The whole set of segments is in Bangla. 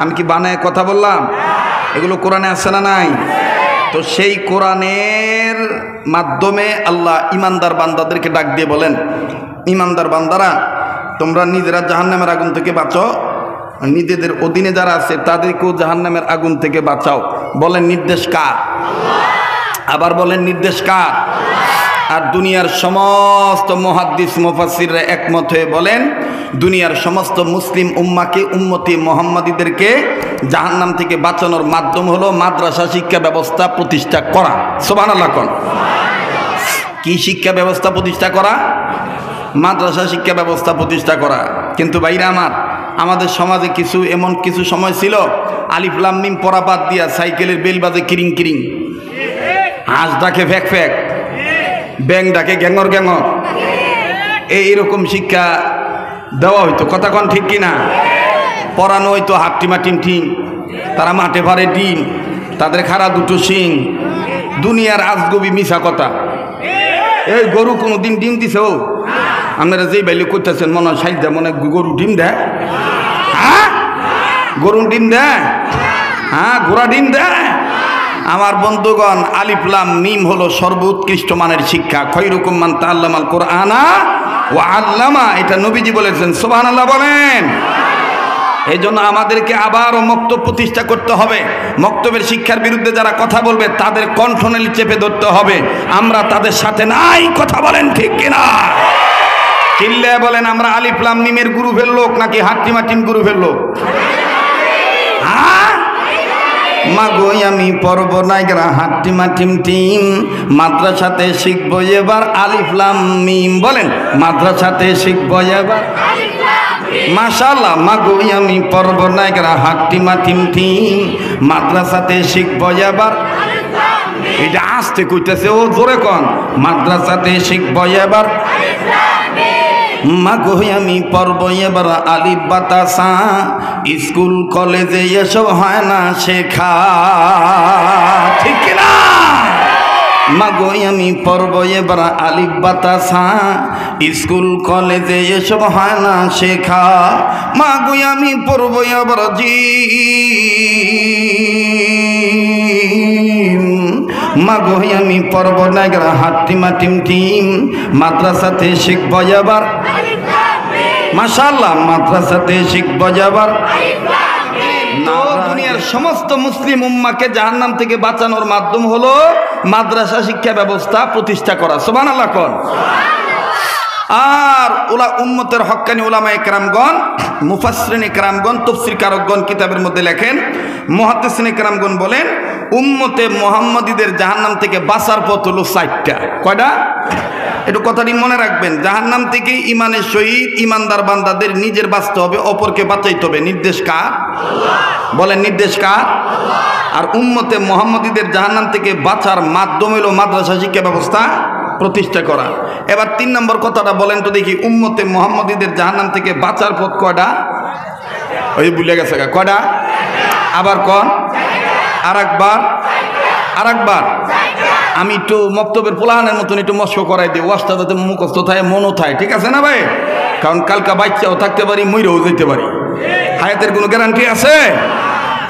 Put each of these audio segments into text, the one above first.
আমি কি বানায় কথা বললাম? এগুলো কোরআনে আছে না নাই? তো সেই কোরআনের মাধ্যমে আল্লাহ ইমানদার বান্দাদেরকে ডাক দিয়ে বলেন, ইমানদার বান্দারা তোমরা নিজেরা জাহান্নামের আগুন থেকে বাঁচো, নিজেদের অধীনে যারা আছে তাদেরকেও জাহান্নামের আগুন থেকে বাঁচাও। বলেন নির্দেশ কার? আবার বলেন নির্দেশ কার? আর দুনিয়ার সমস্ত মুহাদ্দিস মুফাসসিররা একমত হয়ে বলেন দুনিয়ার সমস্ত মুসলিম উম্মাকে, উম্মতি মুহাম্মাদীদেরকে জাহান্নাম থেকে বাঁচানোর মাধ্যম হলো মাদ্রাসা শিক্ষা ব্যবস্থা প্রতিষ্ঠা করা। সুবহানাল্লাহ কোন? কি শিক্ষা ব্যবস্থা প্রতিষ্ঠা করা? মাদ্রাসা শিক্ষা ব্যবস্থা প্রতিষ্ঠা করা। কিন্তু ভাইরা আমার, আমাদের সমাজে এমন কিছু সময় ছিল আলিফ লাম মিম পড়া বাদ দিয়া সাইকেলের বেল বাজে কিরিং কিরিং, হাঁস ডাকে ফ্যাক ফ্যাক, ব্যাং ডাকে গ্যাঙর গ্যাঙর, এইরকম শিক্ষা দেওয়া হইতো। কথা কন ঠিক কিনা? পড়ানো হইতো হাট্টিমা টিম টিম, তারা মাঠে ভারে ডিম, তাদের খাড়া দুটো শিং, দুনিয়ার আজগবি মিশা কথা। এই গরু কোনো দিন ডিম দিছে? ও আপনারা যেই বাইলে করতেছেন মনে হয় সাইজ দেয়, মনে হয় গরু ডিম দেয়। হ্যাঁ, গরু ডিম দেয়? হ্যাঁ, ঘোড়া ডিম দেয়? আমার বন্ধুগণ, আলিফ লাম মিম হলো সর্বোৎকৃষ্ট মানের শিক্ষা। খৈরুকুম মান তাআল্লামাল কুরআনা ওয়া আল্লামা, এটা নবীজি বলেছেন। সুবহানাল্লাহ বলেন। এই জন্য আমাদেরকে আবারও মক্তব প্রতিষ্ঠা করতে হবে। মক্তবের শিক্ষার বিরুদ্ধে যারা কথা বলবে তাদের কণ্ঠনালী চেপে ধরতে হবে। আমরা তাদের সাথে নাই। কথা বলেন ঠিক কিনা? চিল্লে বলেন, আমরা আলিফ লাম মিমের গ্রুপের লোক নাকি হাট্টিমা টিম গ্রুপের লোক? হ্যাঁ, মাগো আমি পড়ব নাইগরা হাট্টিমা টিম টিম, মাদ্রাসাতে শিখবো এবার আলিফ লাম মিম। বলেন, মাদ্রাসাতে শিখবো এবার। মাশাআল্লাহ, মাগো আমি পড়ব নাইগরা হাট্টিমা টিম টিম, মাদ্রাসাতে শিখবো এবার। এটা আসতে কইতেছে, ও জোরে কন। মাদ্রাসাতে শিখবো এবার। মাগো আমি পড়ব এবার আলিফ বাতাসা, স্কুল কলেজে এসব হয় না শেখা। ঠিক কিনা? মাগো আমি পড়ব এবার আলিফ বাতাসা, স্কুল কলেজে এসব হয় না শেখা। মাগো আমি পড়ব এবার জিম, মাগো আমি পড়ব নাইগরা হাট্টিমা টিম টিম, মাদ্রাসাতে শিখব এবার। মাশাআল্লাহ, মাদ্রাসাতে শিখব এবার। দুনিয়ার সমস্ত মুসলিম উম্মাকে জাহান্নাম থেকে বাঁচানোর মাধ্যম হলো মাদ্রাসা শিক্ষা ব্যবস্থা প্রতিষ্ঠা করা। সুবহানাল্লাহ কোন? আর উম্মতের হক্কানি উলামায়ে কেরামগণ, মুফাসসিরিনে কেরামগণ, তাফসীর কারকগণ কিতাবের মধ্যে লেখেন, মুহাদ্দিসিনে কেরামগণ বলেন উম্মতে মুহাম্মাদীদের জাহান্নাম থেকে বাঁচার পথ হলো 4টা। কয়টা? একটু কথাটি মনে রাখবেন। জাহান্নাম থেকে ইমানের সহিত ইমানদার বান্দাদের নিজের বাঁচতে হবে, অপরকে বাঁচাইতে হবে। নির্দেশ কার? বলেন, নির্দেশ কার? আর উম্মতে মুহাম্মাদীদের জাহান্নাম থেকে বাঁচার মাধ্যম হলো মাদ্রাসা শিক্ষা ব্যবস্থা প্রতিষ্ঠা করা। এবার 3 নম্বর কথাটা বলেন তো দেখি, উম্মতে মুহাম্মাদীদের জাহান্নাম থেকে বাঁচার পথ কয়টা? ওই ভুলে গেছে কয়টা? আবার কন, আরেকবার। আমি একটু মক্তবের পোলাহানের মতন একটু মস্ক করাই দিই, ওয়াজটা যাতে মুখস্থ থাকে, মনও থাকে। ঠিক আছে না ভাই? কারণ কালকা বাচ্চাও থাকতে পারি, মইরেও যেতে পারি, হায়াতের কোনো গ্যারান্টি আছে?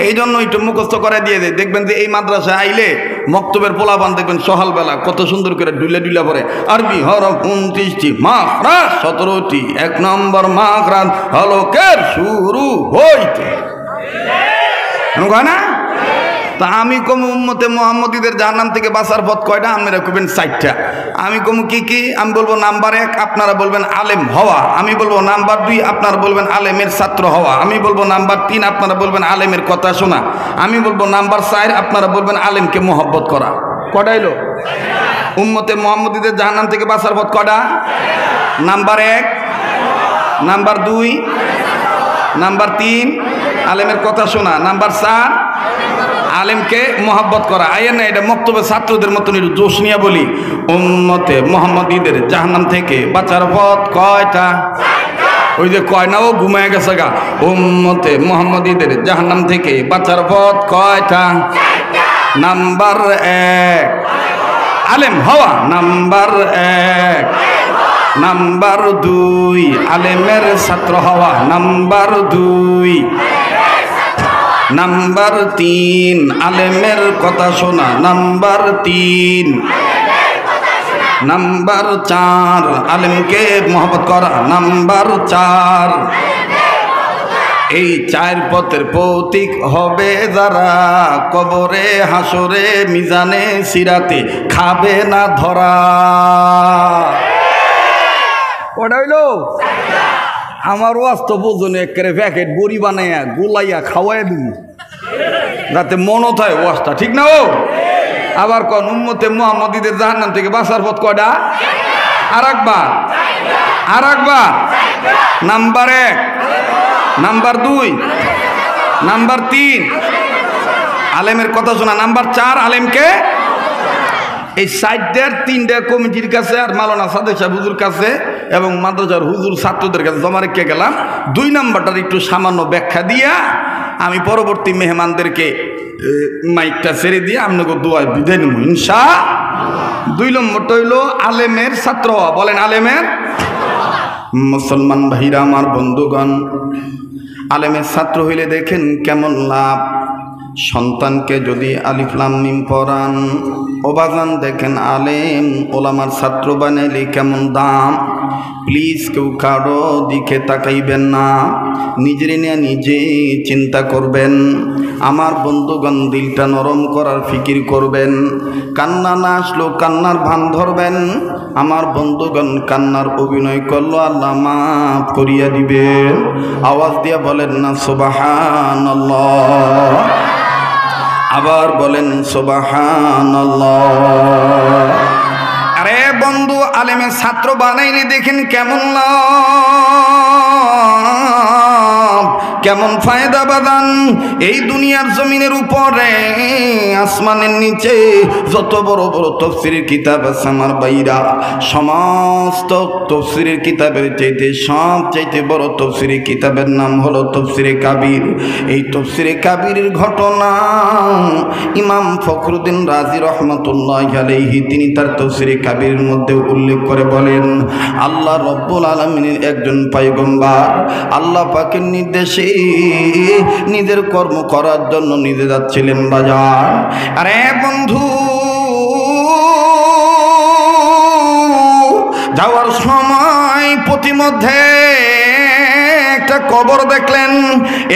এই জন্য একটু মুখস্থ করাই দিয়ে দেয়। দেখবেন যে এই মাদ্রাসায় আইলে মক্তবের পোলাপান দেখবেন সকালবেলা কত সুন্দর করে ডুইলা পড়ে। আরবি হরফ 29টি, মাখরাজ 17টি, 1 নম্বর মাখরাজ হলকের শুরু হইতে। না? তা আমি কম উম্মতে মুহাম্মাদীদের জাহান্নাম থেকে বাঁচার পথ কয়টা? আপনারা কইবেন 4টা। আমি কম কি? আমি বলবো নাম্বার 1, আপনারা বলবেন আলেম হওয়া। আমি বলবো নাম্বার 2, আপনারা বলবেন আলেমের ছাত্র হওয়া। আমি বলবো নাম্বার 3, আপনারা বলবেন আলেমের কথা শোনা। আমি বলবো নাম্বার 4, আপনারা বলবেন আলেমকে মহব্বত করা। কয়টা হইলো? উম্মতে মুহাম্মাদীদের জাহান্নাম থেকে বাঁচার পথ কয়টা? নাম্বার 1, নাম্বার 2, নাম্বার 3 আলেমের কথা শোনা, নাম্বার 4 আলেমকে মহব্বত করা। আইয়ের না, এটা মক্তবে ছাত্রদের মতন একটু জোশ নিয়ে বলি। উম্মতে মুহাম্মাদীদের জাহান্নাম থেকে বাঁচার পথ কয়টা? ওই যে কয় না, ও ঘুমায় গেছে গা। উম্মতে মুহাম্মাদীদের জাহান্নাম থেকে বাঁচার পথ কয়টা? নাম্বার 1 আলেম হওয়া, নাম্বার 1। নাম্বার 2 আলেমের ছাত্র হওয়া, নাম্বার 2। নাম্বার 3 আলেমের কথা শোনা। নাম্বার 3 নাম্বার 4 আলেমকে মহব্বত করা। নাম্বার 4 এই 4 পথের প্রতীক হবে যারা, কবরে হাসরে মিজানে সিরাতে খাবে না ধরা। ওটা হইলো আমার ওয়াস্ত বোঝনে একেবারে প্যাকেট বড়ি বানাইয়া গোলাইয়া খাওয়াই দিন যাতে মনত হয় ওয়াস্তা, ঠিক না? ও আবার কোন উম্মতে মুহাম্মদীদের জাহান্নাম থেকে বাঁচার পথ কয়টা? আর একবার নাম্বার 1, নাম্বার 2, নাম্বার 3 আলেমের কথা শোনা। নাম্বার 4 আলেমকে এই সাইডের 3টা কমিটির কাছে আর মাওলানা সাদেক সাহেব হুজুর কাছে এবং মাদ্রাসার হুজুর ছাত্রদের কাছে জমা রেখে গেলাম। 2 নাম্বারটার একটু সামান্য ব্যাখ্যা দিয়া আমি পরবর্তী মেহমানদেরকে মাইকটা ছেড়ে দিয়ে আপনাকে দোয়ায় বিদায় নেব ইনশাআল্লাহ। 2 নম্বরটা হইল আলেমের ছাত্র হওয়া। বলেন আলেমের। মুসলমান ভাইরা আমার, বন্ধুগণ, আলেমের ছাত্র হইলে দেখেন কেমন লাভ। সন্তানকে যদি আলিফ লাম মিম পড়ান, ওবাজান দেখেন আলেম ওলামার ছাত্র বানাইলে কেমন দাম। প্লিজ কেউ কারো দিকে তাকাইবেন না, নিজের নিয়ে নিজে চিন্তা করবেন। আমার বন্ধুগণ, দিলটা নরম করার ফিকির করবেন। কান্না না আসলো কান্নার ভান ধরবেন। আমার বন্ধুগণ, কান্নার অভিনয় করলো আল্লাহ মাফ করিয়া দিবেন। আওয়াজ দিয়া বলেন না সুবহানাল্লাহ। আবার বলেন সুবহানাল্লাহ। আরে বন্ধু, আলেমের ছাত্র বানাইলে দেখেন কেমন লাভ, কেমন ফায়দা বাদান। এই দুনিয়ার জমিনের উপরে আসমানের নিচে যত বড় বড় তাফসীরের কিতাব আছে আমার ভাইরা, সমস্ত তাফসীরের কিতাবের চাইতে সবচাইতে বড় তাফসীরের কিতাবের নাম হলো তাফসীরে কাবির। এই তাফসীরে কাবিরের ঘটনা ইমাম ফখরুদ্দিন রাজি রহমাতুল্লাহি আলাইহি তিনি তার তাফসীরে কাবিরের মধ্যে উল্লেখ করে বলেন, আল্লাহ রব্বুল আলামিনের একজন পয়গম্বর আল্লাহ পাকের নির্দেশে নিজের কর্ম করার জন্য নিজে যাচ্ছিলেন বাজার। আরে বন্ধু, যাওয়ার সময় পথিমধ্যে একটা কবর দেখলেন।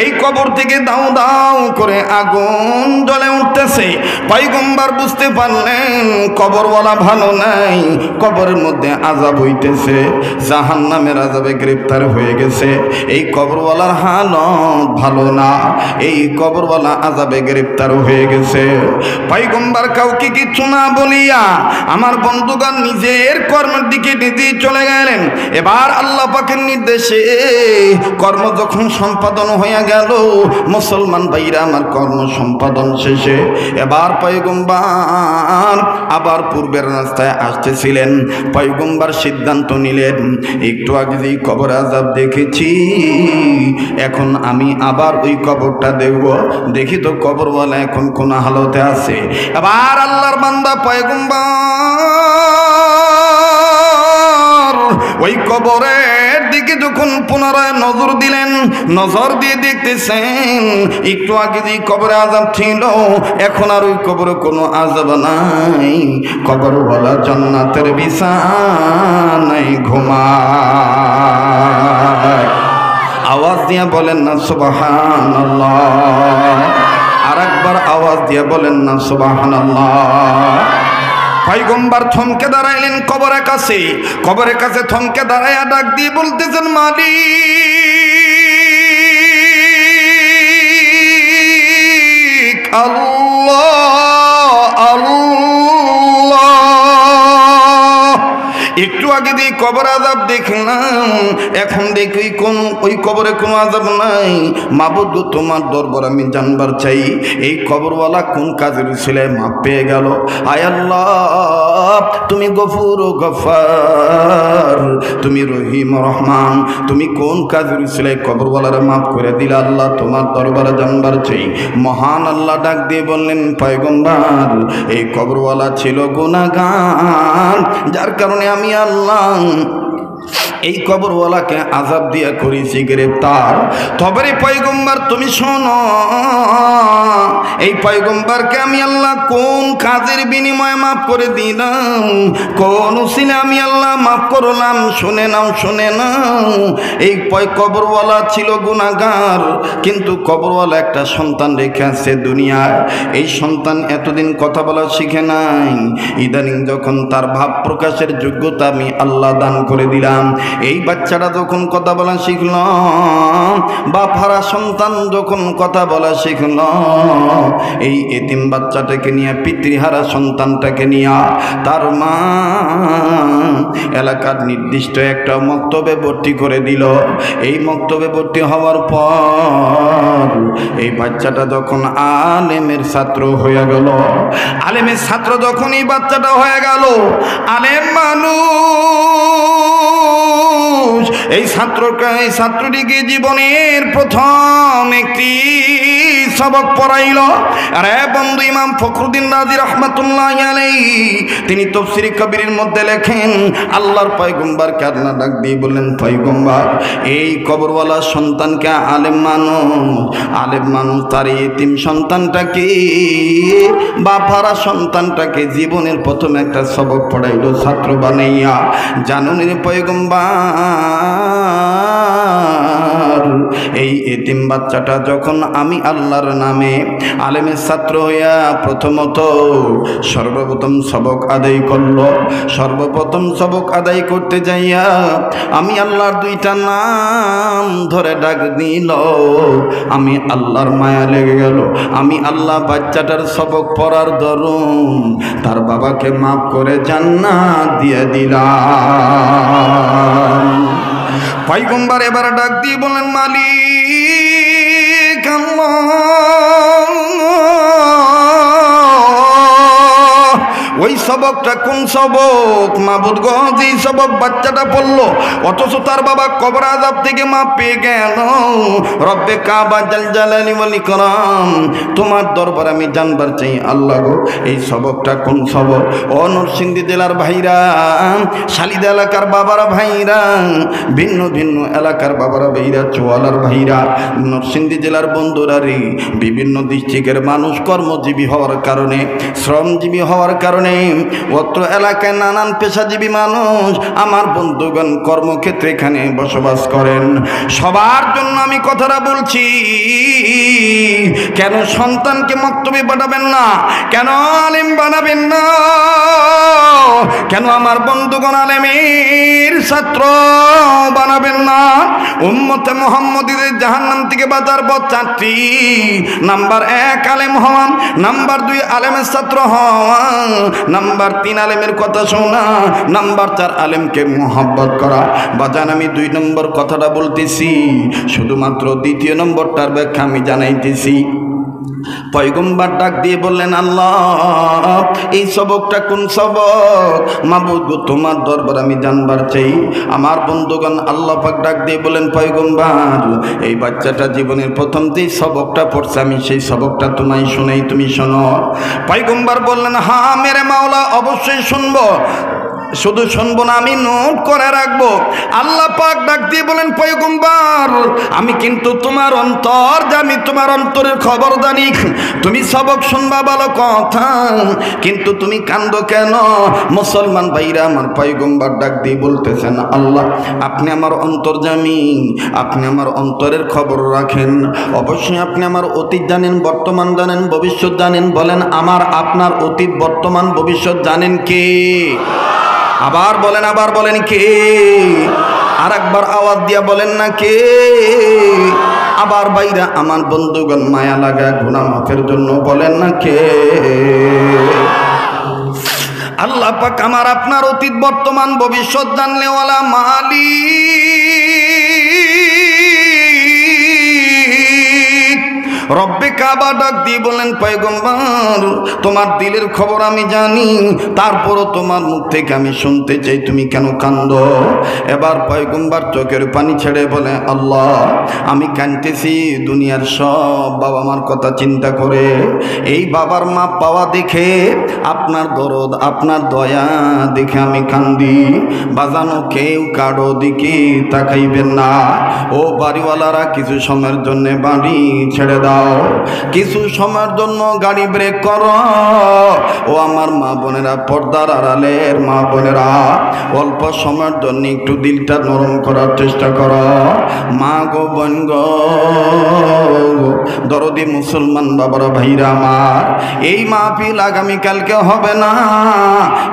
এই কবর থেকে দাউ দাউ করে আগুন জ্বলে উঠতেছে। পয়গম্বর বুঝতে পারলেন কবরওয়ালা ভালো নাই, কবরের মধ্যে আযাব হইতেছে, জাহান্নামের আযাবে গ্রেফতার হয়ে গেছে। এই কবরওয়ালার হালত ভালো না, এই কবরওয়ালা আযাবে গ্রেফতার হয়ে গেছে। পয়গম্বর কাউকে কিছু না বলিয়া আমার বন্ধুগণ নিজের কর্মের দিকে নিজেই চলে গেলেন। এবার আল্লাহ পাকের নির্দেশে কর্ম যখন সম্পাদন হয়ে গেল, মুসলমান ভাইরা আমার, কর্ম সম্পাদন শেষে এবার পয়গম্বর আবার পূর্বের রাস্তায় আসতেছিলেন। পয়গম্বর সিদ্ধান্ত নিলেন, একটু আগে যেই কবর আযাব দেখেছি, এখন আমি আবার ওই কবরটা দেখব, দেখি তো কবরওয়ালা এখন কোন হালতে আছে। এবার আল্লাহর বান্দা পয়গম্বর ওই কবরের দিকে যখন পুনরায় নজর দিলেন, নজর দিয়ে দেখতেছেন একটু আগে যে কবরে আযাব ছিল, এখন আর ওই কবরে কোনো আযাব নাই। কবরওয়ালা জান্নাতের বিছানায় ঘুমায়। আওয়াজ দিয়ে বলেন না সুবহানাল্লাহ। আর একবার আওয়াজ দিয়ে বলেন না সুবহানাল্লাহ। পয়গম্বর থমকে দাঁড়াইলেন কবরের কাছে। কবরের কাছে থমকে দাঁড়াইয়া ডাক দিয়ে বলতেছেন, মালিক আল্লাহ আল্লাহ। একটু আগে দিয়ে কবর আযাব দেখলাম, এখন দেখি কোন ওই কবরে কোনো আযাব নাই। মাবুদ গো, তোমার দরবার আমি জানবার চাই, এই কবরওয়ালা কোন কাজের ছেলে মাপ পেয়ে গেল। আয় আল্লাহ, তুমি গফুর ও গফার, তুমি রহিম রহমান, তুমি কোন কাজের ছেলে কবরওয়ালার মাফ করে দিলে আল্লাহ, তোমার দরবারে জানবার চাই। মহান আল্লাহ ডাক দিয়ে বললেন, পয়গম্বর এই কবরওয়ালা ছিল গুনাহগার, যার কারণে আমি আল্লাহ এই কবরওয়ালাকে আযাব দিয়া করেছি গ্রেফতার। তবে পয়গম্বর তুমি শোনো, এই পয়গম্বরকে আমি আল্লাহ কোন কাজের বিনিময়ে মাফ করে দিলাম, কোন উসিলে আমি আল্লাহ মাফ করলাম, শুনে নাও শুনে নাও। এই কবরওয়ালা ছিল গুনাহগার, কিন্তু কবরওয়ালা একটা সন্তান রেখে আছে দুনিয়ায়। এই সন্তান এতদিন কথা বলা শিখে নাই, ইদানিং যখন তার ভাব প্রকাশের যোগ্যতা আমি আল্লাহ দান করে দিলাম, এই বাচ্চাটা যখন কথা বলা শিখল, বাপ হারা সন্তান যখন কথা বলা শিখল, এই এতিম বাচ্চাটাকে নিয়ে, পিতৃহারা সন্তানটাকে নিয়ে তার মা এলাকার নির্দিষ্ট একটা মক্তবে ভর্তি করে দিল। এই মক্তবে ভর্তি হওয়ার পর এই বাচ্চাটা যখন আলেমের ছাত্র হয়ে গেল, আলেমের ছাত্র যখন এই বাচ্চাটা হয়ে গেল, আলেম মানুষ, এই ছাত্রটিকে জীবনের প্রথম একটি সবক পড়াইল। আরে বন্ধু, ইমাম ফখরুদ্দিন রাজি রহমাতুল্লাহি আলাইহি তিনি তাফসীরে কবিরের মধ্যে লেখেন, আল্লাহর পয়গম্বরকে আল্লাহ ডাক দিয়ে বললেন, পয়গম্বর এই কবরওয়ালা সন্তানকে আলেম মানুষ তার এতিম সন্তানটাকে, বাপারা সন্তানটাকে জীবনের প্রথম একটা সবক পড়াইল ছাত্র বানাইয়া। জানুন পয়গম্বর, এই এতিম বাচ্চাটা যখন আমি আল্লাহর নামে আলেমের ছাত্র হইয়া প্রথমত সর্বপ্রথম সবক আদায় করল, সর্বপ্রথম সবক আদায় করতে যাইয়া আমি আল্লাহর দুইটা নাম ধরে ডাক দিল, আমি আল্লাহর মায়া লেগে গেল। আমি আল্লাহ বাচ্চাটার সবক পড়ার দরুন তার বাবাকে মাফ করে জান্নাত দিয়ে দিলাম। পয়গম্বর এবার ডাক দিয়ে বলেন, মালিক ওই সবকটা কোন সবক? মাবুদ গো, যে সবক বাচ্চাটা পড়লো অথচ তার বাবা কবর আযাব থেকে মাপ পেয়ে গেল। রব্বে কাবা জাল জালালি ওয়াল ইকরাম, তোমার দরবার আমি জানবার চাই আল্লাহ গো, এই সবকটা কোন সবক? ও নরসিংদী জেলার ভাইরা, শালিদা এলাকার বাবারা ভাইরা, ভিন্ন ভিন্ন এলাকার বাবারা ভাইরা, চোয়ালার ভাইরা, নরসিংদী জেলার বন্ধুরা রে, বিভিন্ন ডিস্ট্রিক্টের মানুষ কর্মজীবী হওয়ার কারণে, শ্রমজীবী হওয়ার কারণে অত্র এলাকায় নানান পেশাজীবী মানুষ আমার বন্ধুগণ কর্মক্ষেত্রে এখানে বসবাস করেন। সবার জন্য আমি কথাটা বলছি, কেন সন্তানকে মক্তবে পাঠাবেন না? কেন আলেম বানাবেন না? কেন আমার বন্ধুগণ আলেমের ছাত্র বানাবেন না? উম্মতে মুহাম্মদীদের জাহান্নাম থেকে বাঁচার পথ চারটি। নাম্বার 1 আলেম হওয়া, নাম্বার 2 আলেমের ছাত্র হওয়া, নাম্বার 3 আলেমের কথা শোনা, নাম্বার 4 আলেমকে মোহাব্বত করা। বাজান আমি 2 নম্বর কথাটা বলতেছি, শুধুমাত্র দ্বিতীয় নম্বরটার ব্যাখ্যা আমি জানাইতেছি। পয়গম্বর ডাক দিয়ে বললেন, আল্লাহ এই সবকটা কোন সবক? মাবুদ তোমার দরবার আমি জানবার চাই। আমার বন্ধুগণ আল্লাহ পাক ডাক দিয়ে বলেন, পয়গম্বর এই বাচ্চাটা জীবনের প্রথম যেই সবকটা পড়ছে আমি সেই সবকটা তোমায় শোনাই, তুমি শোনো। পয়গম্বর বললেন, হ্যাঁ মেরে মাওলা অবশ্যই শুনবো, শুধু শুনবো না আমি নোট করে রাখবো। আল্লাহ পাক ডাক দিয়ে বলেন, পয়গম্বর আমি কিন্তু তোমার অন্তর জানি, তোমার অন্তরের খবর জানি। তুমি সবক শুনবা ভালো কথা, কিন্তু তুমি কান্দো কেন? মুসলমান ভাইরা আমার, পয়গম্বর ডাক দিয়ে বলতেছেন, আল্লাহ আপনি আমার অন্তর জানি, আপনি আমার অন্তরের খবর রাখেন। অবশ্যই আপনি আমার অতীত জানেন, বর্তমান জানেন, ভবিষ্যৎ জানেন। বলেন, আমার আপনার অতীত বর্তমান ভবিষ্যৎ জানেন কে? আবার বলেন কে? আর একবার আওয়াজ দিয়া বলেন না কে? আবার বাইরা আমার বন্ধুগণ মায়া লাগা গুনাহ মাফের জন্য বলেন না কে? আল্লাহ পাক আমার আপনার অতীত বর্তমান ভবিষ্যৎ জানলে ওয়ালা মালিক। রব্বে কাবা ডাক দিয়ে বলেন, পয়গম্বর তোমার দিলের খবর আমি জানি, তারপরও তোমার মুখ থেকে আমি শুনতে চাই তুমি কেন কান্দো। এবার পয়গম্বর চোখের পানি ছেড়ে বলে, আল্লাহ আমি কাঁদতেছি দুনিয়ার সব বাবা মার কথা চিন্তা করে, এই বাবার মা পাওয়া দেখে, আপনার দরদ আপনার দয়া দেখে আমি কান্দি। বাজানো কেউ কারো দিকে তাকাইবেন না। ও বাড়িওয়ালারা কিছু সময়ের জন্য বাড়ি ছেড়ে দাও, কিছু সময়ের জন্য গাড়ি ব্রেক করো। ও আমার মা বোনেরা, পর্দার আড়ালের মা বোনেরা, অল্প সময়ের জন্য একটু দিলটা নরম করার চেষ্টা করো। মা গো বোন গো, দরদি মুসলমান বাবারা ভাইরা আমার, এই মাহফিল আগামীকালকে হবে না,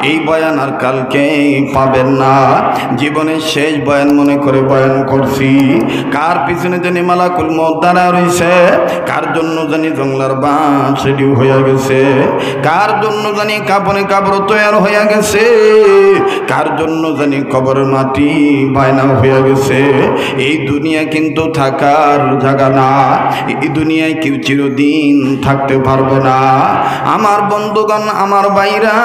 এই বয়ান আর কালকে পাবেন না। জীবনের শেষ বয়ান মনে করে বয়ান করছি। কার পিছনে জানি মালাকুল মউত দাঁড়া রইছে, কার জন্য জানি জংলার বাঁশ রেডি হয়ে গেছে, কার জন্য জানি কাপড়ে কাপড় তৈরি হয়ে গেছে, কার জন্য জানি কবরের মাটি বায়না হয়ে গেছে। এই দুনিয়া কিন্তু থাকার জায়গা না, এই দুনিয়ায় কেউ চিরদিন থাকতে পারবে না। আমার বন্ধুগণ, আমার ভাইরা,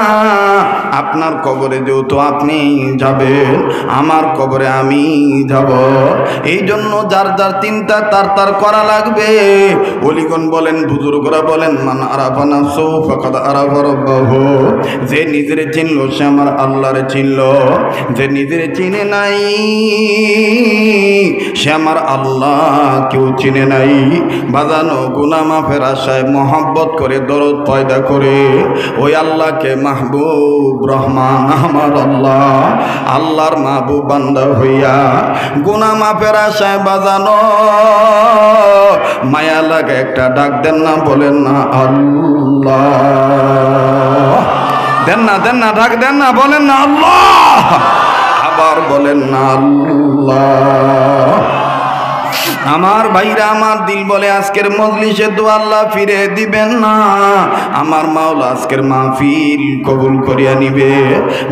আপনার কবরে যেহেতু আপনি যাবেন, আমার কবরে আমি যাব। এই জন্য যার যার চিন্তা তার তার করা লাগবে। ওলিগণ বলেন, বুজুর্গরা বলেন, মান আরাফা নাফসাহু ফাকাদ আরাফা রাব্বাহু। যে নিজের চিনল সে আমার আল্লাহরে চিনল, যে নিজের চিনে নাই সে আমার আল্লাহ কেউ চিনে নাই। বাজানো গুনাহ মাফের আশায় মহব্বত করে দরদ পয়দা করে ওই আল্লাহকে মাহবুব রহমান আমার আল্লাহ, আল্লাহর মাহবুব বান্দা হইয়া গুনাহ মাফের আশায় বাজানো মায়া লাগে একটা ডাক দেন না, বলেন না আল্লাহ। দেন না, দেন না, ডাক দেন না, বলেন না আল্লাহ। আবার বলেন না আল্লাহ। আমার ভাইরা, আমার দিল বলে আজকের মজলিসে তো আল্লাহ ফিরে দিবেন না। আমার মাওলা আজকের মাহফিল কবুল করিয়া নিবে।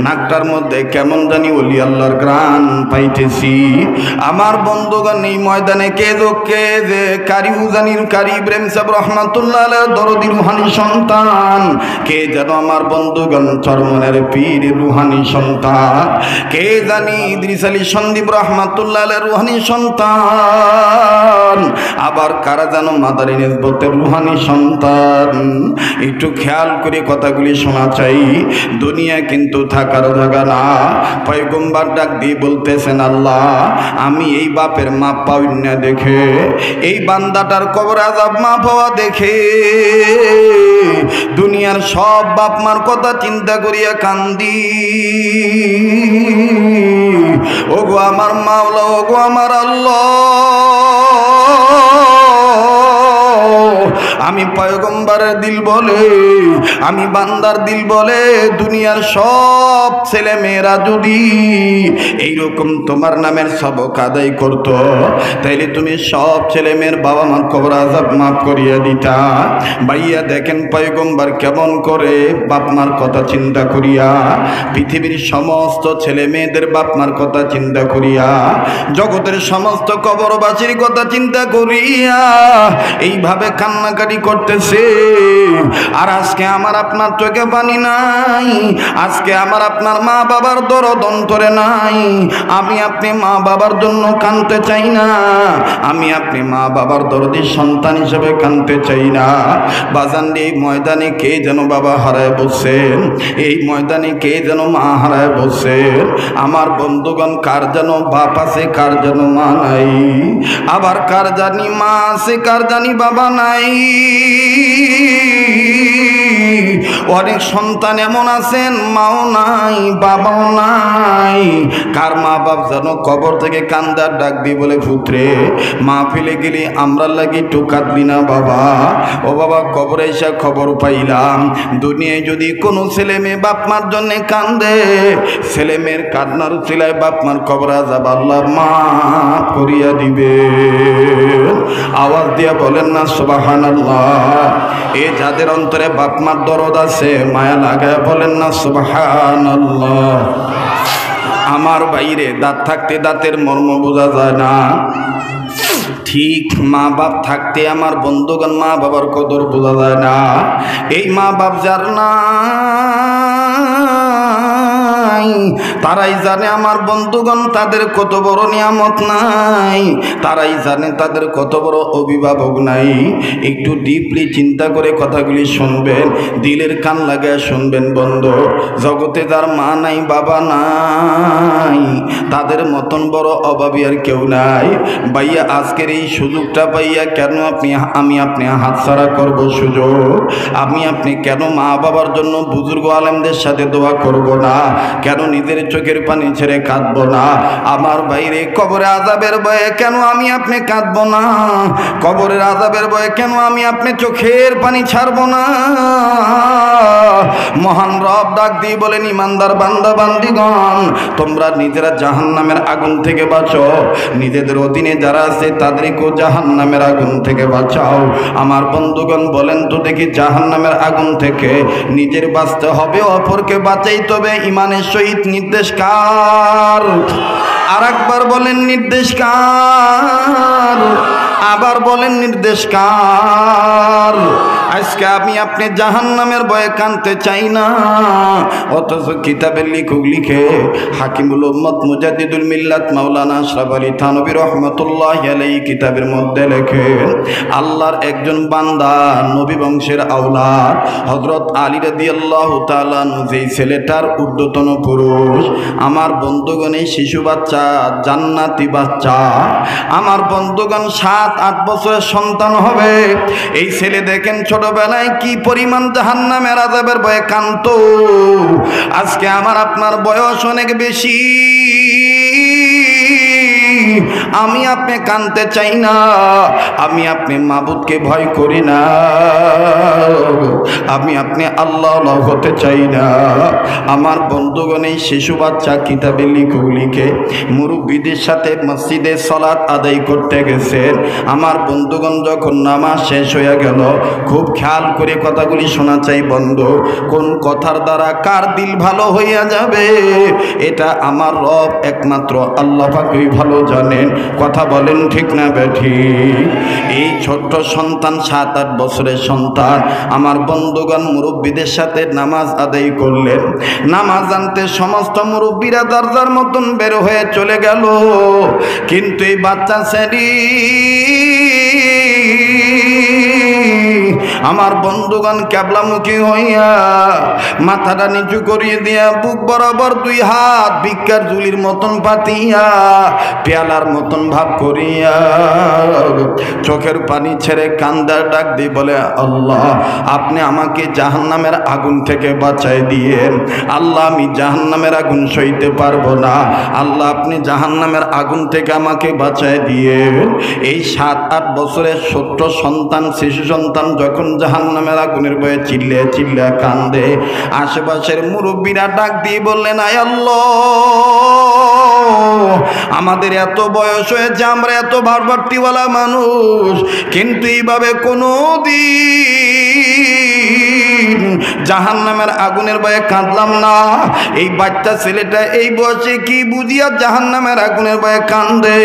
নাকটার মধ্যে কেমন জানি ওলি আল্লাহর গ্রান পাইতেছি। আমার বন্ধুগণ, এই ময়দানে কে যে কারি উজানির কারি ইব্রাহিম সাহেব রহমাতুল্লাহ আলাইহির দরদি রুহানি সন্তান, কে যেন আমার বন্ধুগণ চরমনের পীর রুহানি সন্তান, কে জানি ইদ্রিস আলী সন্দীপ রহমাতুল্লাহ আলাইহির রুহানি সন্তান, আবার কারা যেন মাদারী নিসবতের রুহানি সন্তান। একটু খেয়াল করে কথাগুলি শোনা চাই। দুনিয়া কিন্তু থাকার জায়গা না। পয়গম্বর ডাক দিয়ে বলতেছেন, আল্লাহ আমি এই বাপের মা পাই না দেখে, এই বান্দাটার কবর আযাব মা পাওয়া দেখে দুনিয়ার সব বাপ মার কথা চিন্তা করিয়া কান্দি। ওগো আমার মাওলা, ওগো আমার আল্লাহ, আমি পয়গম্বরের দিল বলে, আমি বান্দার দিল বলে, দুনিয়ার সব ছেলে মেয়েরা যদি এইরকম তোমার নামের সবক আদায় করত, তাইলে তুমি সব ছেলে মেয়ের বাবা মার কবর আযাব মাফ করিয়া দিতা। ভাইয়া দেখেন পয়গম্বর কেমন করে বাপ মার কথা চিন্তা করিয়া, পৃথিবীর সমস্ত ছেলে মেয়েদের বাপ মার কথা চিন্তা করিয়া, জগতের সমস্ত কবরবাসীর কথা চিন্তা করিয়া এইভাবে কান্নাকাটি করতেছে। আর আজকে আমার আপনার চোখে পানি নাই, আজকে আমার আপনার মা বাবার দরদ অন্তরে নাই। আমি আপনি মা বাবার জন্য কাঁদতে চাই না, আমি আপনি মা বাবার দরদি সন্তান হিসেবে কাঁদতে চাই না। বাজান, এই ময়দানে কে যেন বাবা হারায় বসেন, এই ময়দানে কে যেন মা হারায় বসেন। আমার বন্ধুগণ, কার যেন বাপ আছে, কার যেন মা নাই, আবার কার জানি মা আছে, কার জানি বাবা নাই। অনেক সন্তান এমন আছেন, মাও নাই বাবাও নাই। কার মা বাপ যেন কবর থেকে কান্দার ডাক দিয়ে বলে, পুত্রে মাহফিলে গেলি আমরা লাগি একটু কাঁদবি না বাবা। ও বাবা, কবরে এসে খবর পাইলাম দুনিয়ায় যদি কোনো ছেলে মেয়ে বাপ মার জন্য কান্দে, ছেলে মেয়ের কান্নার উছিলায় বাপ মার কবর আযাব আল্লাহ মাফ করিয়া দিবে। আওয়াজ দিয়া বলেন না সুবহানাল্লাহ। এ যাদের অন্তরে বাপ মার দরদ আছে, মায়া লাগায় বলেন না সুবহানাল্লাহ। আমার বাইরে দাঁত থাকতে দাঁতের মর্ম বোঝা যায় না। ঠিক মা বাপ থাকতে আমার বন্ধুগণ মা বাবার কদর বোঝা যায় না। এই মা বাপ যার নাই তারাই জানে আমার বন্ধুগণ তাদের কত বড় নিয়ামত নাই, তারাই জানে তাদের কত বড় অভিভাবক নাই। একটু ডিপলি চিন্তা করে কথাগুলি শুনবেন, দিলের কান লাগায় শুনবেন বন্ধু। জগতে যার মা নাই বাবা নাই তাদের মতন বড় অভাবী আর কেউ নাই। ভাইয়া আজকের এই সুযোগটা পাইয়া কেন আমি আপনি হাতছাড়া করব সুযোগ? আপনি কেন মা বাবার জন্য বুজুর্গ আলেমদের সাথে দোয়া করব না? কেন নিজের চোখের পানি ছেড়ে কাঁদবো না? আমার বাইরে কবরে আযাবের ভয়ে কেন আপনি কাঁদবো না? কবরের আযাবের ভয়ে কেন আপনি চোখের পানি ছাড়বো না? মহান রব ডাক দিয়ে বলেন, ইমানদার বান্দা বান্দিগণ, তোমরা নিজেরা জাহান্নামের আগুন থেকে বাঁচো, নিজেদের অধীনে যারা আছে তাদেরকেও জাহান্নামের আগুন থেকে বাঁচাও। আমার বন্ধুগণ বলেন তো দেখি, জাহান্নামের আগুন থেকে নিজের বাঁচতে হবে, অপরকে বাঁচাইতে হবে, ইমানের সহিত নির্দেশ কার? আর একবার বলেন নির্দেশ কার? আবার বলেন নির্দেশ কার? আজকে আপনি জাহান্নামের ভয়ে কানতে চাই না, অথচ কিতাবের লিখক লিখে হাকিমুল উম্মত মুজাদ্দিদুল মিল্লাত মাওলানা আশরাফ আলী থানভী রাহমাতুল্লাহি আলাইহি কিতাবের মধ্যে লেখেন, আল্লাহর একজন বান্দা নবী বংশের আওলাদ হযরত আলী রাদিয়াল্লাহু তাআলা আনহু, যেই ছেলেটার ঊর্ধ্বতন পুরুষ, আমার বন্ধুগণ এই শিশু বাচ্চা জান্নাতি বাচ্চা, আমার বন্ধুগণ 7-8 বছরের সন্তান হবে। এই ছেলে দেখেন ছোটবেলায় কি পরিমাণ জাহান্নামের আযাবের ভয়ে কাঁদতো। আজকে আমার আপনার বয়স অনেক বেশি, আপনি কাঁদতে চাই না, আপনি মাবুদকে ভয় করি না, আপনি আল্লাহ হতে চাই না। আমার বন্ধুগণ এই শিশু বাচ্চা কিতাবে লিখে মুরব্বিদের সাথে মসজিদে সালাত আদায় করতে গেছেন। আমার বন্ধুগণ যখন নামাজ শেষ হয়ে গেল, খুব খেয়াল করে কথাগুলি শোনা চাই বন্ধু। কোন কথার দ্বারা কার দিল ভালো হইয়া যাবে এটা আমার রব একমাত্র আল্লাহ পাকই ভালো জানেন। কথা বলেন ঠিক না বেঠিক? এই ছোট্ট সন্তান 7-8 বছরের সন্তান আমার বন্ধুগণ মুরব্বীদের সাথে নামাজ আদায় করলেন। নামাজ আনতে সমস্ত মুরব্বীরা দরজার মতন বের হয়ে চলে গেল, কিন্তু এই বাচ্চা ছেলে আমার বন্ধুগণ ক্যাবলামুখী হইয়া মাথাটা নিচু করিয়ে দিয়া বুক বরাবর 2 হাত ভিক্ষার ঝুলির মতন পাতিয়া পেয়ালার মতন ভাব করিয়া চোখের পানি ছেড়ে কান্দার ডাক দিয়ে বলে, আল্লাহ আপনি আমাকে জাহান্নামের আগুন থেকে বাঁচাই দিয়েন। আল্লাহ আমি জাহান্নামের আগুন সইতে পারবো না, আল্লাহ আপনি জাহান্নামের আগুন থেকে আমাকে বাঁচাই দিয়েন। এই 7-8 বছরের ছোট্ট সন্তান, শিশু সন্তান যখন জাহান্নামের আগুনের ভয়ে চিল্লে চিল্লে কান্দে, আশেপাশের মুরব্বীরা ডাক দিয়ে বললেন, আয় আল্লাহ, আমাদের এত বয়স হয়েছে, আমরা এত ভারবাট্টিওয়ালা মানুষ, কিন্তু এইভাবে কোনো দিন জাহান্নামের আগুনের ভয়ে কাঁদলাম না। এই বাচ্চা ছেলেটা এই বয়সে কি বুঝিয়া জাহান্নামের আগুনের ভয়ে কান্দে?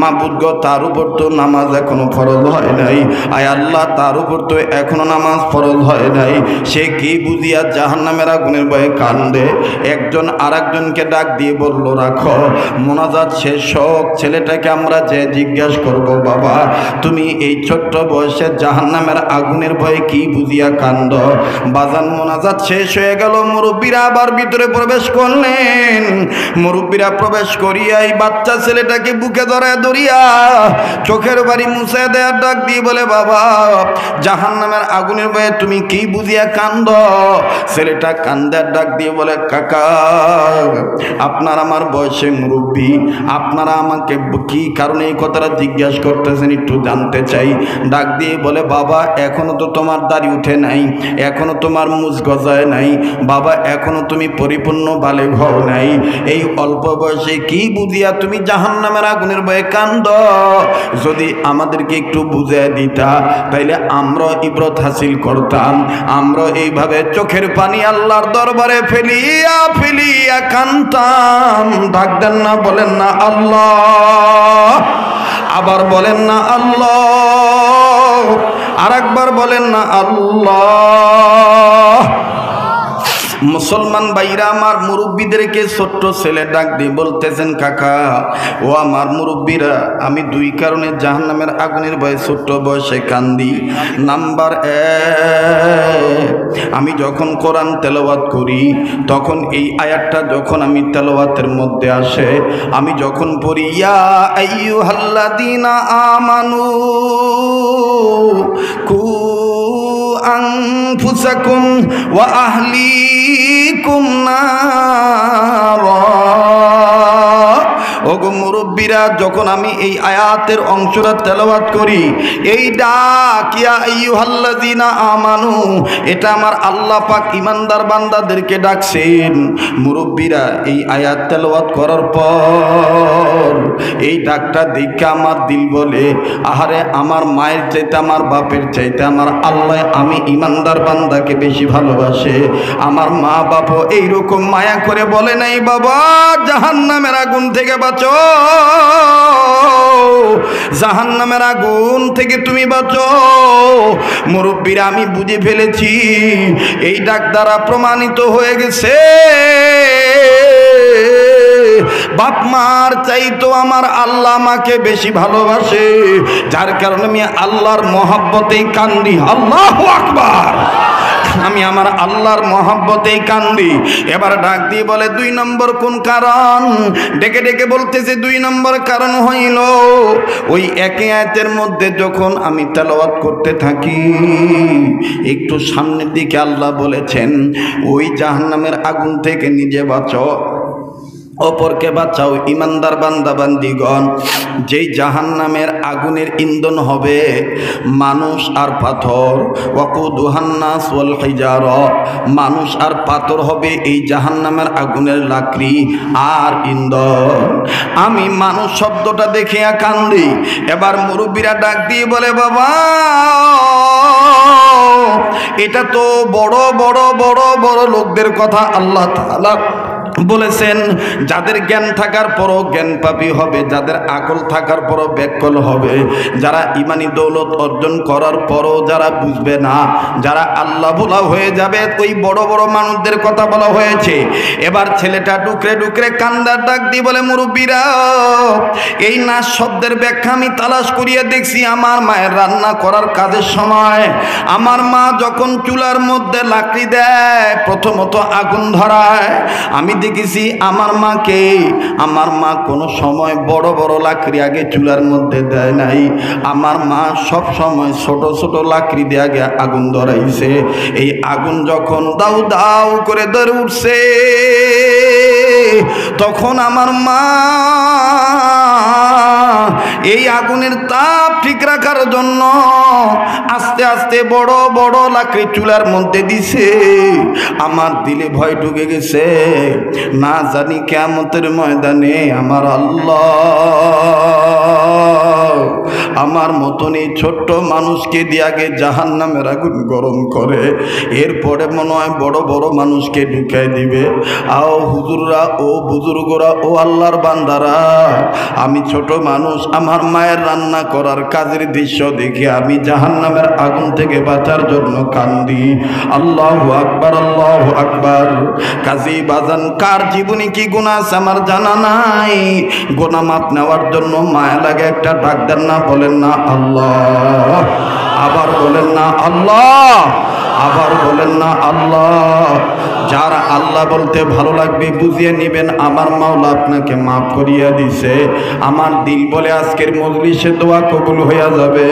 মাবুদ গো, তার উপর তো নামাজ এখনো ফরজ হয় নাই, আয় আল্লাহ তার উপর তো এখনো নামাজ ফরজ হয় নাই, সে কি বুঝিয়া জাহান্নামের আগুনের ভয়ে কান্দে? একজন আরেকজনকে ডাক দিয়ে বলল, রাখো, মোনাজাত শেষ হোক, ছেলেটাকে আমরা যে জিজ্ঞাসা করব, বাবা তুমি এই ছোট্ট বয়সে জাহান্নামের আগুনের ভয়ে কি বুঝিয়া কান্দ? বাজান মোনাজাত শেষ হয়ে গেল, মুরব্বীরা আবার ভিতরে প্রবেশ করলেন। মুরব্বীরা প্রবেশ করিয়া এই বাচ্চা ছেলেটাকে বুকে ধরিয়া চোখের বাড়ি মুছে দেয়ার ডাক দিয়ে বলে, বাবা জাহান্নামের আগুনের ভয়ে তুমি কি বুঝিয়া কান্দ? ছেলেটা কান্দার ডাক দিয়ে বলে, কাকা আপনার আমার বয়সে মুরব্বী, আপনারা আমাকে কি কারণে এই কথাটা জিজ্ঞাসা করতেছেন একটু জানতে চাই। ডাক দিয়ে বলে, বাবা এখনো তো তোমার দাড়ি উঠে নাই, এখনো তোমার মুজ গজায় নাই, বাবা এখনো তুমি পরিপূর্ণ বালেগ হও নাই, এই অল্প বয়সে কি বুঝিয়া তুমি জাহান্নামের আগুনের ভয়ে কান্দ? যদি আমাদেরকে একটু বুঝিয়ে দিতা তাইলে আমরা ইবরত হাসিল করতাম। আমরা এইভাবে চোখের পানি আল্লাহর দরবারে ফেলিয়া ফেলিয়া কান্দতাম। ডাক দেন না, বলেন না আল্লাহ। আবার বলেন না আল্লাহ, আরেকবার বলেন না আল্লাহ। মুসলমান ভাইরা আমার, মুরব্বীদেরকে ছোট্ট ছেলে ডাক দিয়ে বলতেছেন, কাকা ও আমার মুরব্বীরা, আমি দুই কারণে জাহান্নামের আগুনের ভয়ে ছোট্ট বয়সে কান্দি। নাম্বার 1, আমি যখন কোরআন তেলাওয়াত করি তখন এই আয়াতটা যখন আমি তেলাওয়াতের মধ্যে আসে, আমি যখন পড়ি ইয়া আইয়ুহাল্লাযীনা আমানু কু আনফুসাকুম ওয়া আহলিকুম নারা, ওগো মুরব্বীরা, যখন আমি এই আয়াতের অংশটা তেলাওয়াত করি, এই ডাক ইয়া আইয়ুহাল্লাযীনা আমানু, এটা আমার আল্লাহ পাক ইমানদার বান্দাদেরকে ডাকছেন। মুরব্বীরা এই আয়াত তেলাওয়াত করার পর এই ডাকটা দেখে আমার দিল বলে, আহারে আমার মায়ের চাইতে, আমার বাপের চাইতে আমার আল্লাহ আমি ইমানদার বান্দাকে বেশি ভালোবাসে। আমার মা বাপও এইরকম মায়া করে বলে নাই, বাবা জাহান্নামের আগুন থেকে বাঁচো, জাহান্নামের আগুন থেকে তুমি বাঁচো। মুরব্বীরা আমি বুঝে ফেলেছি, এই ডাক দ্বারা প্রমাণিত হয়ে গেছে বাপ মার চাইতো আমার আল্লাহ আমাকে বেশি ভালোবাসে, যার কারণে আমি আল্লাহর মহব্বতেই কান্দি। আল্লাহু আকবার। আমি আমার আল্লাহর মহব্বতেই কান্দি। এবার ডাক দিয়ে বলে 2 নম্বর কোন কারণ? ডেকে ডেকে বলতেছে 2 নম্বর কারণ হইল, ওই একই আয়াতের মধ্যে যখন আমি তেলাওয়াত করতে থাকি, একটু সামনের দিকে আল্লাহ বলেছেন, ওই জাহান্নামের আগুন থেকে নিজে বাঁচো, অপরকে বাঁচাও। ইমানদার বান্দা বান্দিগণ, যেই জাহান্নামের আগুনের ইন্ধন হবে মানুষ আর পাথর, ওয়াকুদুহান নাস ওয়াল হিজারা, মানুষ আর পাথর হবে এই জাহান্নামের আগুনের লাকড়ি আর ইন্ধন। আমি মানুষ শব্দটা দেখে কান্দি। এবার মুরব্বীরা ডাক দিয়ে বলে, বাবা এটা তো বড় বড় বড় বড় লোকদের কথা আল্লাহ তাআলা বলেছেন, যাদের জ্ঞান থাকার পরও জ্ঞান পাপী হবে, যাদের আকল থাকার পরও ব্যাকল হবে, যারা ইমানি দৌলত অর্জন করার পরও যারা বুঝবে না, যারা আল্লাহ ভোলা হয়ে যাবে, ওই বড় বড় মানুষদের কথা বলা হয়েছে। এবার ছেলেটা ডুকরে ডুকরে কান্দার ডাক দিয়ে বলে, মুরব্বীরা এই নাচ শব্দের ব্যাখ্যা আমি তালাশ করিয়ে দেখছি। আমার মায়ের রান্না করার কাজের সময় আমার মা যখন চুলার মধ্যে লাকড়ি দেয়, প্রথমত আগুন ধরায়, আমি দেখেছি আমার মাকে, আমার মা কোনো সময় বড় বড় লাকড়ি আগে চুলার মধ্যে দেয় নাই। আমার মা সব সময় ছোট ছোট লাকড়ি দিয়ে আগে আগুন ধরাইছে। এই আগুন যখন দাউ দাউ করে ধরে উঠছে, তখন আমার মা এই আগুনের তাপ ঠিক রাখার জন্য আস্তে আস্তে বড় বড় লাকড়ি চুলার মধ্যে দিছে। আমার দিলে ভয় ঢুকে গেছে, না জানি কিয়ামতের ময়দানে আমার আল্লাহ আমার মতন এই ছোট্ট মানুষকে দিয়ে আগে জাহান্নামের আগুন গরম করে, এরপরে মনে হয় বড় বড় মানুষকে ঢুকাই দিবে। আও হুজুররা, ও বুজুর্গরা, ও আল্লাহর বান্দারা, আমি ছোট মানুষ, আমার মায়ের রান্না করার কাজের দৃশ্য দেখে আমি জাহান্নামের আগুন থেকে বাঁচার জন্য কান্দি। আল্লাহু আকবার, আল্লাহু আকবার। কাজী বাজান, কার জীবনে কি গুনাহ আছে আমার জানা নাই, গুনাহ মাপ নেওয়ার জন্য মায়া লাগে, একটা ডাক দেন না, বলেন না আল্লাহ, আবার বলেন না আল্লাহ, আবার বলেন না আল্লাহ। যার আল্লাহ বলতে ভালো লাগবে বুঝিয়ে নেবেন, আমার মাওলা আপনাকে মাফ করিয়া দিছে। আমার দিল বলে আজকের মজলিসে দোয়া কবুল হইয়া যাবে।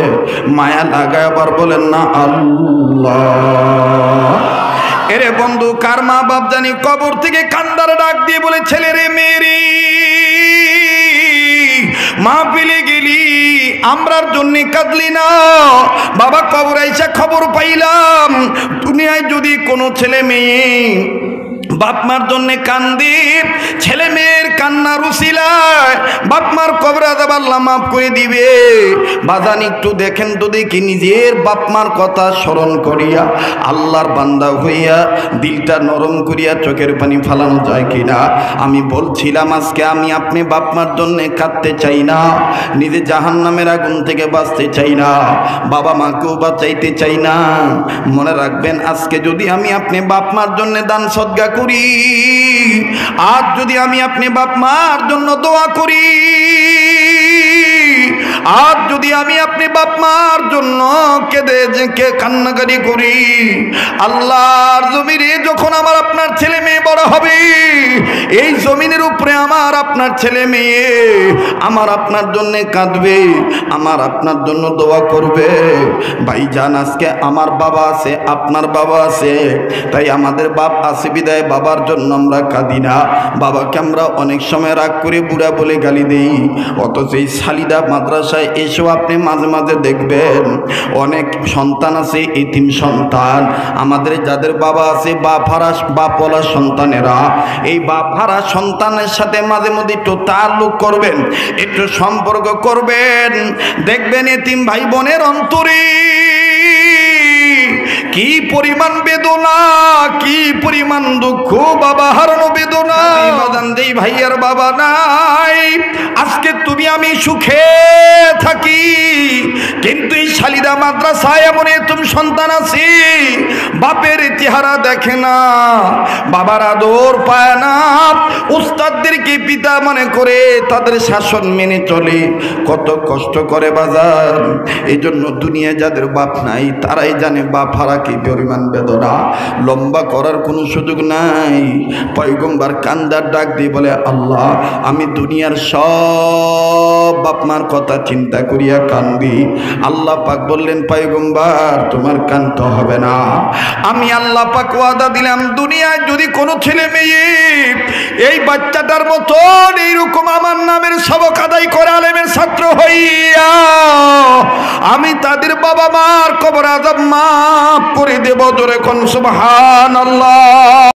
মায়া লাগায় আবার বলেন না আল্লাহ। এরে বন্ধু, কার মা বাপ জানি কবর থেকে কান্দার ডাক দিয়ে বলে, ছেলে রে মেরি মা পেলে গেলি, আমরার জন্য কাঁদলি না। বাবা কবর আইসা খবর পাইলাম, দুনিয়ায় যদি কোনো ছেলে মেয়ে বাপ মার জন্য কান্দি, ছেলে মেয়ের কান্নার উসিলায় বাপ মার কবর আযাব আল্লাহ মাফ করে দিবে। বাজান একটু দেখেন তো দেখি, নিজের বাপ মার কথা স্মরণ করিয়া আল্লাহর বান্দা হইয়া দিলটা নরম করিয়া চোখের পানি ফালানো যায় কিনা। আমি বলছিলাম আজকে আমি আপনি বাপ মার জন্য কাঁদতে চাই না, নিজে জাহান্নামের আগুন থেকে বাঁচতে চাই না, বাবা মাকেও বাঁচাইতে চাই না। মনে রাখবেন, আজকে যদি আমি আপনি বাপ মার জন্য দান সদকা করি, আজ যদি আমি আপনি বাপ মার জন্য দোয়া করি, আজ যদি আমি আপনি বাপ মার জন্য কেঁদে কান্নাকারি করি, আল্লাহর জমিনে যখন আমার আপনার ছেলে মেয়ে বড় হবে, এই জমিনের উপরে আমার আপনার ছেলে মেয়ে আমার আপনার জন্য কাঁদবে, আমার আপনার জন্য দোয়া করবে। ভাইজান, আজকে আমার বাবা আছে, আপনার বাবা আছে, তাই আমাদের বাপ আছে বিদায় বাবার জন্য আমরা কাঁদি না। বাবাকে আমরা অনেক সময় রাগ করে বুড়া বলে গালি দেই, অথচ এই সালিদা মাদ্রাসায় এসেও আপনি মাঝে মাঝে দেখবেন অনেক সন্তান আছে, এতিম সন্তান, আমাদের যাদের বাবা আছে বাপওয়ালা সন্তানেরা, এই বাপহারা সন্তানের সাথে মাঝে মধ্যে একটু তাল্লুক করবেন, একটু সম্পর্ক করবেন, দেখবেন এতিম ভাই বোনের অন্তরে কি পরিমাণ বেদনা, কি পরিমাণ দুঃখ, বাবা হারানো বেদনা। যেই ভাইয়ার বাবা নাই, আজকে তুমি আমি সুখে থাকি, কিন্তু এই সালিদা মাদ্রাসায় এমন এতিম সন্তান আছে, বাপের চেহারা দেখে না, বাবার আদর পায় না, উস্তাদদেরকে পিতা মনে করে তাদের শাসন মেনে চলে, কত কষ্ট করে বাজার। এই জন্য দুনিয়ায় যাদের বাপ নাই তারাই জানে বাপ হারা কি পরিমাণ বেদনা। লম্বা করার কোনো সুযোগ নাই। পয়গম্বর কান্দার ডাক দিয়ে বলে, আল্লাহ আমি দুনিয়ার সব বাপ মার কথা চিন্তা করিয়া কান্দি। আল্লাহ পাক বললেন, পয়গম্বর তোমার কানতে হবে না, আমি আল্লাহ পাক ওয়াদা দিলাম দুনিয়ায় যদি কোনো ছেলে মেয়ে এই বাচ্চাটার মতন এইরকম আমার নামের সবক আদায় করে আলেমের ছাত্র হইয়া, আমি তাদের বাবা মার কবর আযাব মাফ করে দেব। জোরে কোন সুবহানাল্লাহ।